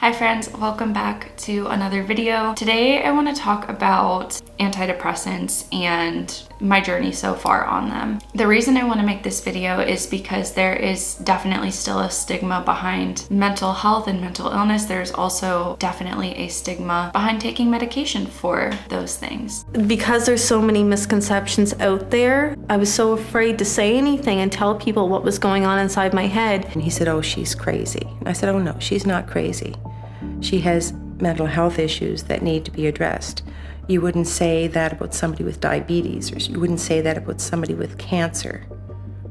Hi friends, welcome back to another video. Today I want to talk about antidepressants and my journey so far on them. The reason I want to make this video is because there is definitely still a stigma behind mental health and mental illness. There's also definitely a stigma behind taking medication for those things. Because there's so many misconceptions out there, I was so afraid to say anything and tell people what was going on inside my head. And he said, "Oh, she's crazy." I said, "Oh no, she's not crazy. She has mental health issues that need to be addressed. You wouldn't say that about somebody with diabetes, or you wouldn't say that about somebody with cancer.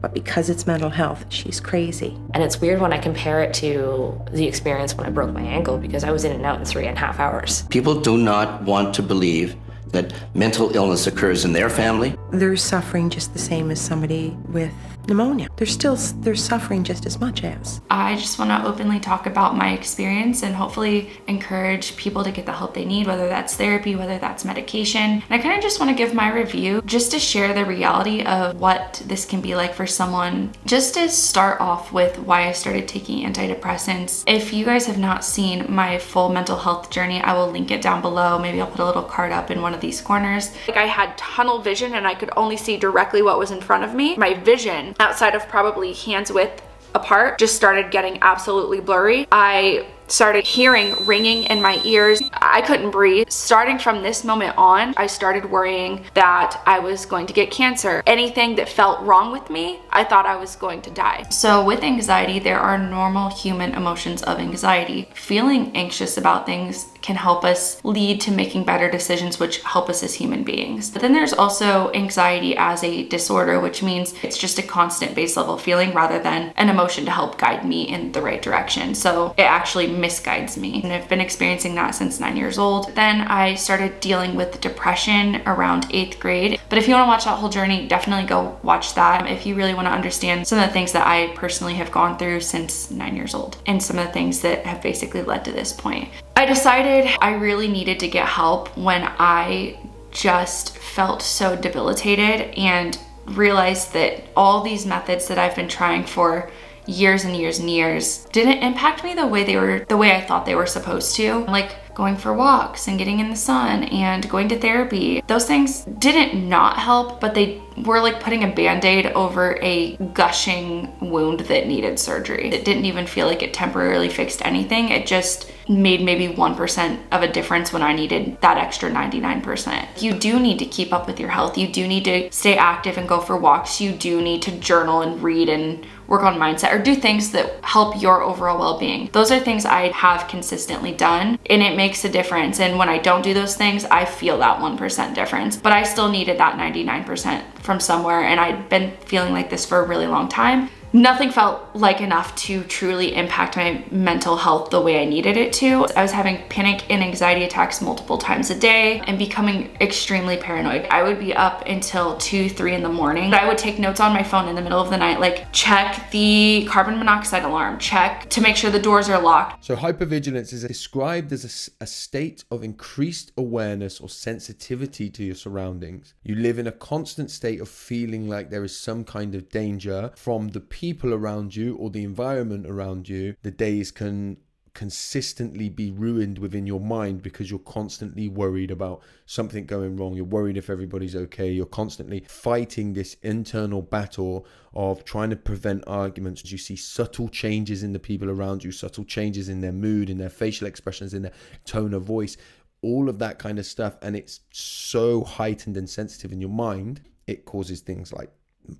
But because it's mental health, she's crazy." And it's weird when I compare it to the experience when I broke my ankle, because I was in and out in 3.5 hours. People do not want to believe that mental illness occurs in their family. They're suffering just the same as somebody with pneumonia. They're suffering just as much as. I just want to openly talk about my experience and hopefully encourage people to get the help they need, whether that's therapy, whether that's medication. And I kind of just want to give my review just to share the reality of what this can be like for someone. Just to start off with why I started taking antidepressants. If you guys have not seen my full mental health journey, I will link it down below. Maybe I'll put a little card up in one of these corners. Like, I had tunnel vision and I could only see directly what was in front of me. My vision outside of probably hands width apart just started getting absolutely blurry. I started hearing ringing in my ears. I couldn't breathe. Starting from this moment on, I started worrying that I was going to get cancer. Anything that felt wrong with me, I thought I was going to die. So with anxiety, there are normal human emotions of anxiety. Feeling anxious about things can help us lead to making better decisions, which help us as human beings. But then there's also anxiety as a disorder, which means it's just a constant base level feeling rather than an emotion to help guide me in the right direction. So it actually misguides me. And I've been experiencing that since 9 years old. Then I started dealing with depression around 8th grade. But if you want to watch that whole journey, definitely go watch that if you really want to understand some of the things that I personally have gone through since 9 years old and some of the things that have basically led to this point. I decided I really needed to get help when I just felt so debilitated and realized that all these methods that I've been trying for years and years and years didn't impact me the way I thought they were supposed to. Like going for walks and getting in the sun and going to therapy. Those things didn't not help, but they were like putting a band-aid over a gushing wound that needed surgery. It didn't even feel like it temporarily fixed anything. It just made maybe 1% of a difference when I needed that extra 99%. You do need to keep up with your health. You do need to stay active and go for walks. You do need to journal and read and work on mindset or do things that help your overall well-being. Those are things I have consistently done and it makes a difference. And when I don't do those things, I feel that 1% difference, but I still needed that 99% from somewhere. And I'd been feeling like this for a really long time. Nothing felt like enough to truly impact my mental health the way I needed it to. I was having panic and anxiety attacks multiple times a day and becoming extremely paranoid. I would be up until 2, 3 in the morning. I would take notes on my phone in the middle of the night, like check the carbon monoxide alarm, check to make sure the doors are locked. So hypervigilance is described as a state of increased awareness or sensitivity to your surroundings. You live in a constant state of feeling like there is some kind of danger from the people around you or the environment around you. The days can consistently be ruined within your mind because you're constantly worried about something going wrong. You're worried if everybody's okay. You're constantly fighting this internal battle of trying to prevent arguments. You see subtle changes in the people around you, subtle changes in their mood, in their facial expressions, in their tone of voice, all of that kind of stuff. And it's so heightened and sensitive in your mind, it causes things like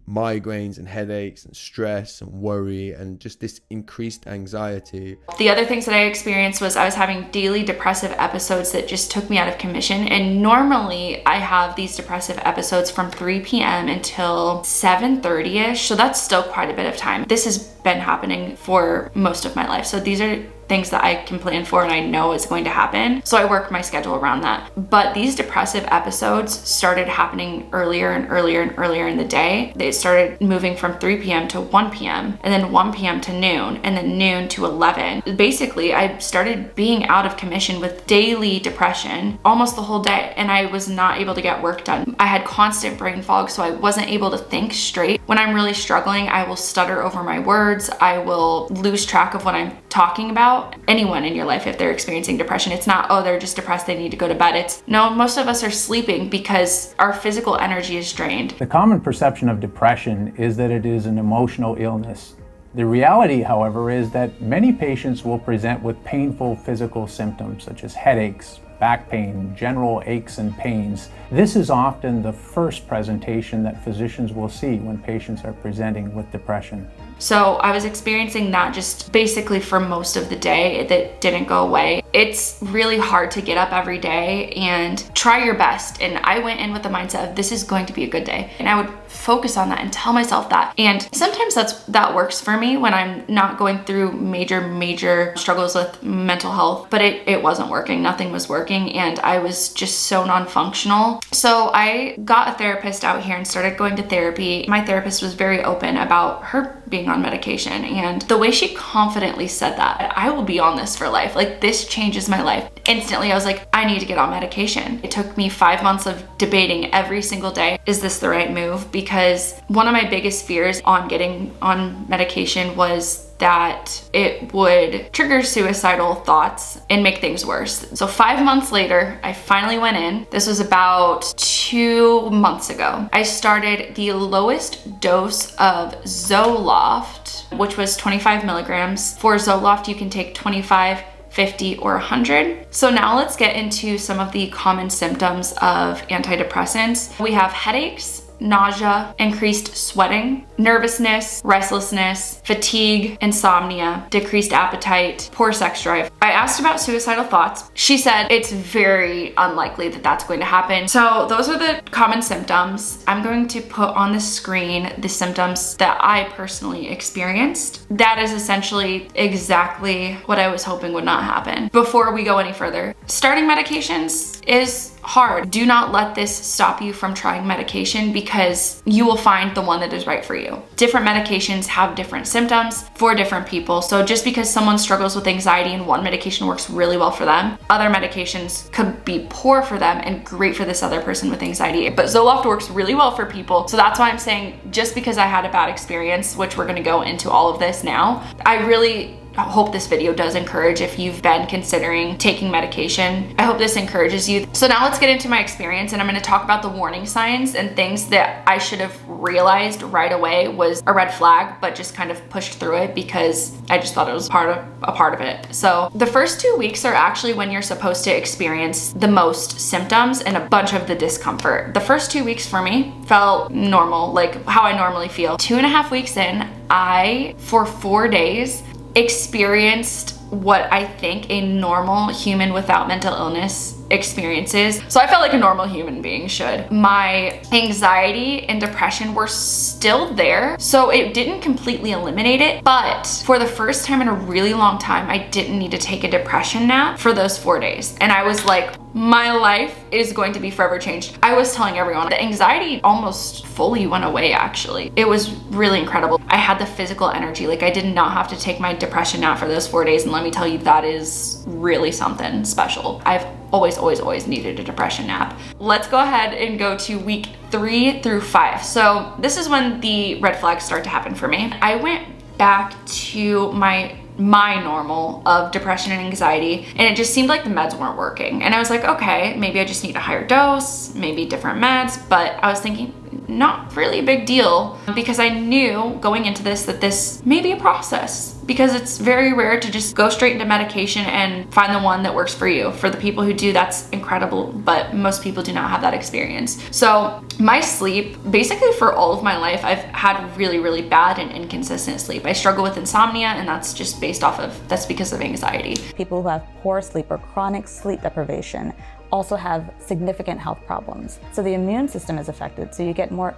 migraines and headaches and stress and worry and just this increased anxiety. The other things that I experienced was I was having daily depressive episodes that just took me out of commission. And normally I have these depressive episodes from 3 p.m. until 7:30ish. So that's still quite a bit of time. This has been happening for most of my life. So these are things that I can plan for and I know is going to happen. So I work my schedule around that. But these depressive episodes started happening earlier and earlier and earlier in the day. They started moving from 3 p.m. to 1 p.m. and then 1 p.m. to noon and then noon to 11. Basically, I started being out of commission with daily depression almost the whole day, and I was not able to get work done. I had constant brain fog, so I wasn't able to think straight. When I'm really struggling, I will stutter over my words. words. I will lose track of what I'm talking about. Anyone in your life, if they're experiencing depression, it's not, oh, they're just depressed, they need to go to bed. It's, no, most of us are sleeping because our physical energy is drained. The common perception of depression is that it is an emotional illness. The reality, however, is that many patients will present with painful physical symptoms such as headaches, back pain, general aches and pains. This is often the first presentation that physicians will see when patients are presenting with depression. So I was experiencing that just basically for most of the day. That didn't go away. It's really hard to get up every day and try your best. And I went in with the mindset of this is going to be a good day. And I would focus on that and tell myself that. And sometimes that works for me when I'm not going through major struggles with mental health, but it wasn't working. Nothing was working. And I was just so non-functional. So I got a therapist out here and started going to therapy. My therapist was very open about her being on medication. And the way she confidently said that, I will be on this for life. Like, this changes my life. Instantly, I was like, I need to get on medication. It took me 5 months of debating every single day, is this the right move? Because one of my biggest fears on getting on medication was that it would trigger suicidal thoughts and make things worse. So 5 months later, I finally went in. This was about 2 months ago. I started the lowest dose of Zoloft, which was 25 milligrams. For Zoloft, you can take 25, 50, or 100. So now let's get into some of the common symptoms of antidepressants. We have headaches, nausea, increased sweating, nervousness, restlessness, fatigue, insomnia, decreased appetite, poor sex drive. I asked about suicidal thoughts. She said it's very unlikely that that's going to happen. So those are the common symptoms. I'm going to put on the screen the symptoms that I personally experienced. That is essentially exactly what I was hoping would not happen. Before we go any further, starting medications is hard. Do not let this stop you from trying medication because you will find the one that is right for you. Different medications have different symptoms for different people. So just because someone struggles with anxiety and one medication works really well for them, other medications could be poor for them and great for this other person with anxiety. But Zoloft works really well for people. So that's why I'm saying, just because I had a bad experience, which we're gonna go into all of this now, I really hope this video does encourage if you've been considering taking medication. I hope this encourages you. So now let's get into my experience, and I'm going to talk about the warning signs and things that I should have realized right away was a red flag, but just kind of pushed through it because I just thought it was a part of it. So the first 2 weeks are actually when you're supposed to experience the most symptoms and a bunch of the discomfort. The first 2 weeks for me felt normal, like how I normally feel. 2.5 weeks in, I, for 4 days, experienced what I think a normal human without mental illness experiences. So I felt like a normal human being should. My anxiety and depression were still there, so it didn't completely eliminate it, but for the first time in a really long time, I didn't need to take a depression nap for those 4 days. And I was like, my life is going to be forever changed. I was telling everyone, the anxiety almost fully went away, actually. It was really incredible. I had the physical energy. Like, I did not have to take my depression nap for those 4 days, and let me tell you, that is really something special. I've always needed a depression nap. Let's go ahead and go to week 3 through 5. So this is when the red flags start to happen for me. I went back to my normal of depression and anxiety, and it just seemed like the meds weren't working. And I was like, okay, maybe I just need a higher dose, maybe different meds, but I was thinking, not really a big deal, because I knew going into this that this may be a process, because it's very rare to just go straight into medication and find the one that works for you. For the people who do, that's incredible, but most people do not have that experience. So my sleep, basically for all of my life, I've had really bad and inconsistent sleep. I struggle with insomnia, and that's just that's because of anxiety. People who have poor sleep or chronic sleep deprivation also have significant health problems. So the immune system is affected, so you get more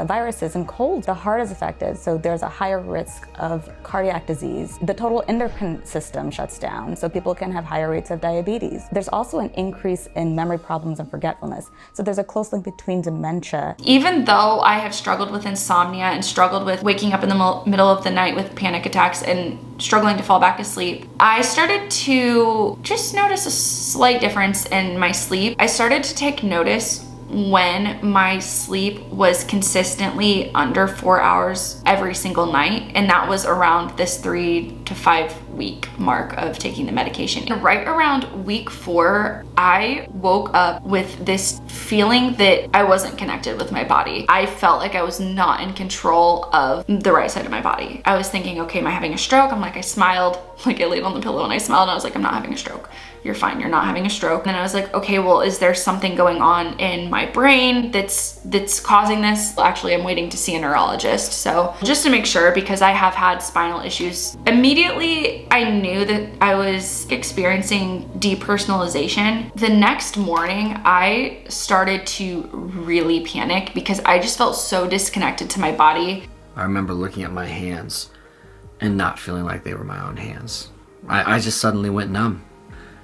viruses and colds. The heart is affected, so there's a higher risk of cardiac disease. The total endocrine system shuts down, so people can have higher rates of diabetes. There's also an increase in memory problems and forgetfulness. So there's a close link between dementia. Even though I have struggled with insomnia and struggled with waking up in the middle of the night with panic attacks and struggling to fall back asleep, I started to just notice a slight difference in my sleep. I started to take notice when my sleep was consistently under 4 hours every single night, and that was around this 3 to 5 week mark of taking the medication. And right around week 4, I woke up with this feeling that I wasn't connected with my body. I felt like I was not in control of the right side of my body. I was thinking, okay, am I having a stroke? I smiled, like I laid on the pillow and I smiled and I was like, I'm not having a stroke. You're fine, you're not having a stroke. And then I was like, okay, well, is there something going on in my brain that's causing this? Actually, I'm waiting to see a neurologist. So just to make sure, because I have had spinal issues, immediately I knew that I was experiencing depersonalization. The next morning, I started to really panic because I just felt so disconnected to my body. I remember looking at my hands and not feeling like they were my own hands. I just suddenly went numb.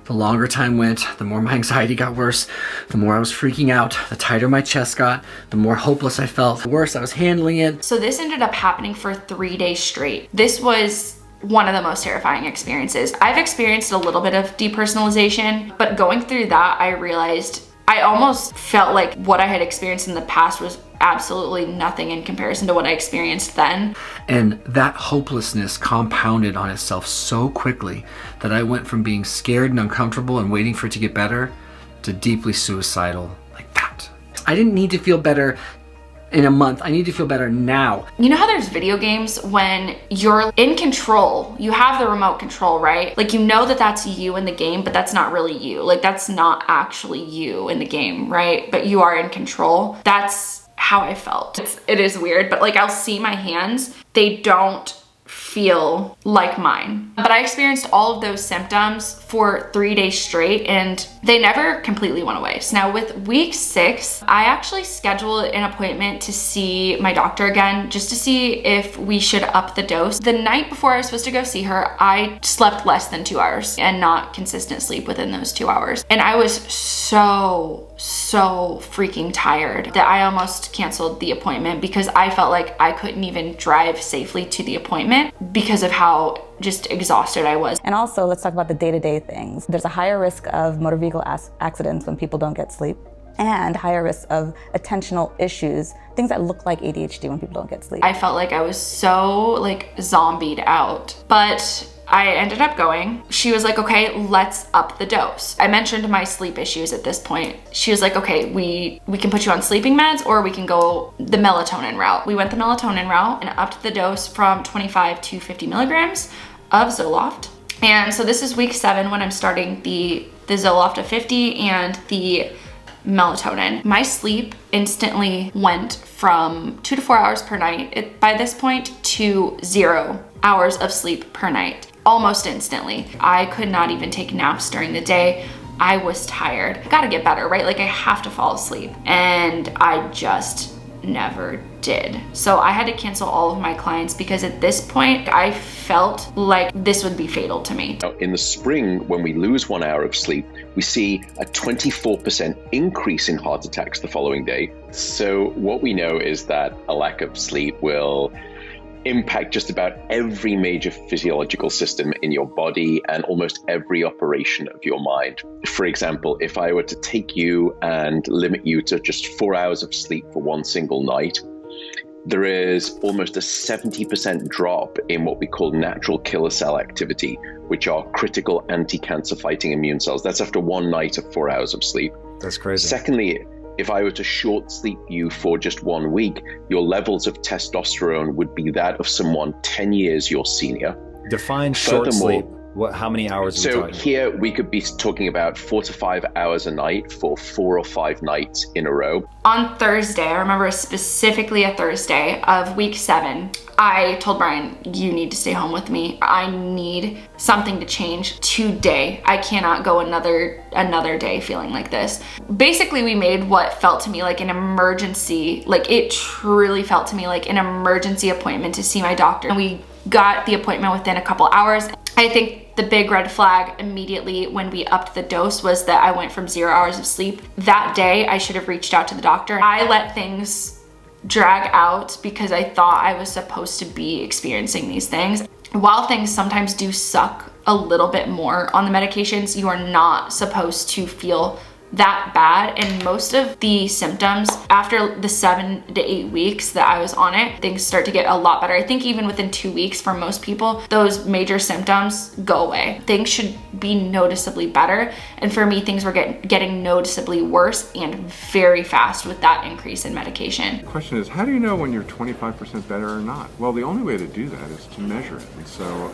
The longer time went, the more my anxiety got worse, the more I was freaking out, the tighter my chest got, the more hopeless I felt, the worse I was handling it. So this ended up happening for 3 days straight. This was one of the most terrifying experiences. I've experienced a little bit of depersonalization, but going through that, I realized I almost felt like what I had experienced in the past was absolutely nothing in comparison to what I experienced then. And that hopelessness compounded on itself so quickly that I went from being scared and uncomfortable and waiting for it to get better to deeply suicidal like that. I didn't need to feel better in a month. I need to feel better now. You know how there's video games when you're in control, you have the remote control, right? Like, you know that that's you in the game, but that's not really you. Like, that's not actually you in the game, right? But you are in control. That's how I felt. It is weird, but like, I'll see my hands, they don't feel like mine. But I experienced all of those symptoms for 3 days straight and they never completely went away. So now with week 6, I actually scheduled an appointment to see my doctor again, just to see if we should up the dose. The night before I was supposed to go see her, I slept less than 2 hours and not consistent sleep within those 2 hours. And I was so freaking tired that I almost canceled the appointment because I felt like I couldn't even drive safely to the appointment because of how just exhausted I was. And also, let's talk about the day-to-day things. There's a higher risk of motor vehicle accidents when people don't get sleep, and higher risk of attentional issues, things that look like ADHD when people don't get sleep. I felt like I was so like zombied out, but I ended up going. She was like, okay, let's up the dose. I mentioned my sleep issues at this point. She was like, okay, we can put you on sleeping meds or we can go the melatonin route. We went the melatonin route and upped the dose from 25 to 50 milligrams of Zoloft. And so this is week 7 when I'm starting the Zoloft of 50 and the melatonin. My sleep instantly went from 2 to 4 hours per night by this point to 0 hours of sleep per night. Almost instantly. I could not even take naps during the day. I was tired. I gotta get better, right? Like, I have to fall asleep. And I just never did. So I had to cancel all of my clients because at this point, I felt like this would be fatal to me. In the spring, when we lose 1 hour of sleep, we see a 24% increase in heart attacks the following day. So what we know is that a lack of sleep will impact just about every major physiological system in your body and almost every operation of your mind. For example, if I were to take you and limit you to just 4 hours of sleep for one single night, there is almost a 70% drop in what we call natural killer cell activity, which are critical anti-cancer fighting immune cells. That's after one night of 4 hours of sleep. That's crazy. Secondly, if I were to short sleep you for just 1 week, your levels of testosterone would be that of someone 10 years your senior. Define short sleep. How many hours are we talking? So here we could be talking about 4 to 5 hours a night for 4 or 5 nights in a row. On Thursday, I remember specifically a Thursday of week 7, I told Brian, you need to stay home with me. I need something to change today. I cannot go another day feeling like this. Basically, we made what felt to me like an emergency, like it truly felt to me like an emergency appointment to see my doctor. And we got the appointment within a couple hours. I think the big red flag immediately when we upped the dose was that I went from 0 hours of sleep. That day, I should have reached out to the doctor. I let things drag out because I thought I was supposed to be experiencing these things. While things sometimes do suck a little bit more on the medications, you are not supposed to feel that bad, and most of the symptoms after the 7 to 8 weeks that I was on it, things start to get a lot better. I think even within 2 weeks for most people, those major symptoms go away. Things should be noticeably better, and for me, things were getting noticeably worse and very fast with that increase in medication. The question is, how do you know when you're 25% better or not? Well, the only way to do that is to measure it. And so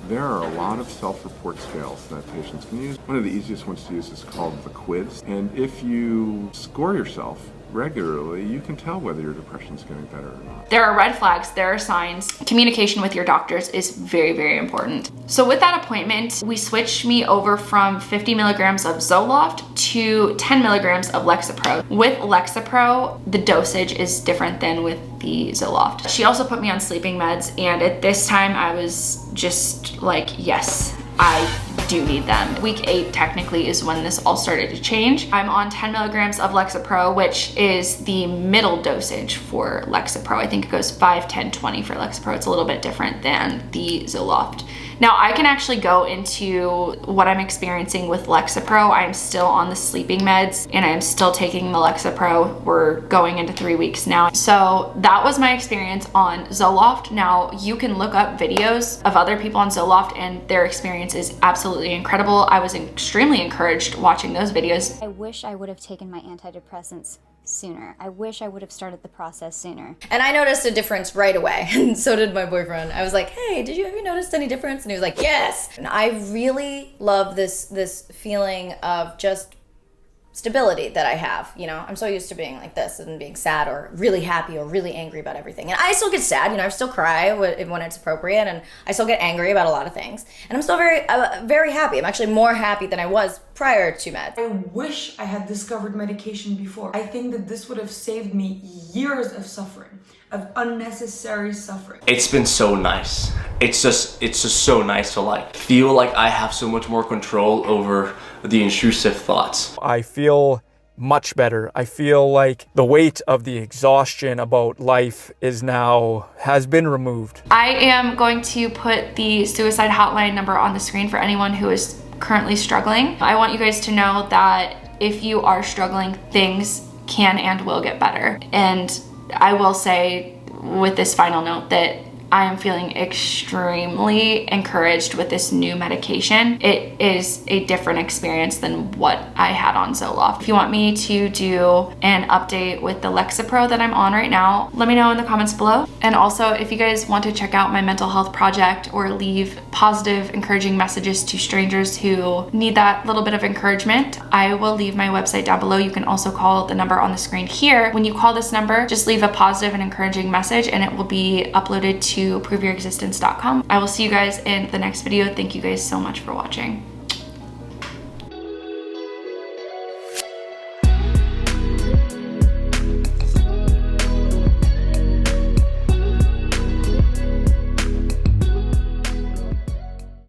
there are a lot of self-report scales that patients can use. One of the easiest ones to use is called the quiz. And if you score yourself regularly, you can tell whether your depression is getting better or not. There are red flags, there are signs. Communication with your doctors is very, very important. So with that appointment, we switched me over from 50 milligrams of Zoloft to 10 milligrams of Lexapro. With Lexapro, the dosage is different than with the Zoloft. She also put me on sleeping meds, and at this time I was just like, yes, I do need them. Week 8 technically is when this all started to change. I'm on 10 milligrams of Lexapro, which is the middle dosage for Lexapro. I think it goes 5, 10, 20 for Lexapro. It's a little bit different than the Zoloft. Now I can actually go into what I'm experiencing with Lexapro. I'm still on the sleeping meds and I'm still taking the Lexapro. We're going into 3 weeks now. So that was my experience on Zoloft. Now you can look up videos of other people on Zoloft and their experience is absolutely incredible. I was extremely encouraged watching those videos. I wish I would have taken my antidepressants sooner. I wish I would have started the process sooner. And I noticed a difference right away, and so did my boyfriend. I was like, hey, have you noticed any difference? And he was like, yes. And I really love this feeling of just stability that I have. You know, I'm so used to being like this and being sad or really happy or really angry about everything. And I still get sad, you know, I still cry when it's appropriate, and I still get angry about a lot of things. And I'm still very happy. I'm actually more happy than I was prior to meds. I wish I had discovered medication before. I think that this would have saved me years of suffering, of unnecessary suffering. It's been so nice. It's just so nice to like feel like I have so much more control over the intrusive thoughts. I feel much better. I feel like the weight of the exhaustion about life has been removed. I am going to put the suicide hotline number on the screen for anyone who is currently struggling. I want you guys to know that if you are struggling, things can and will get better. And I will say with this final note that I am feeling extremely encouraged with this new medication. It is a different experience than what I had on Zoloft. If you want me to do an update with the Lexapro that I'm on right now, let me know in the comments below. And also, if you guys want to check out my mental health project or leave positive, encouraging messages to strangers who need that little bit of encouragement, I will leave my website down below. You can also call the number on the screen here. When you call this number, just leave a positive and encouraging message and it will be uploaded to proveyourexistence.com. I will see you guys in the next video. Thank you guys so much for watching.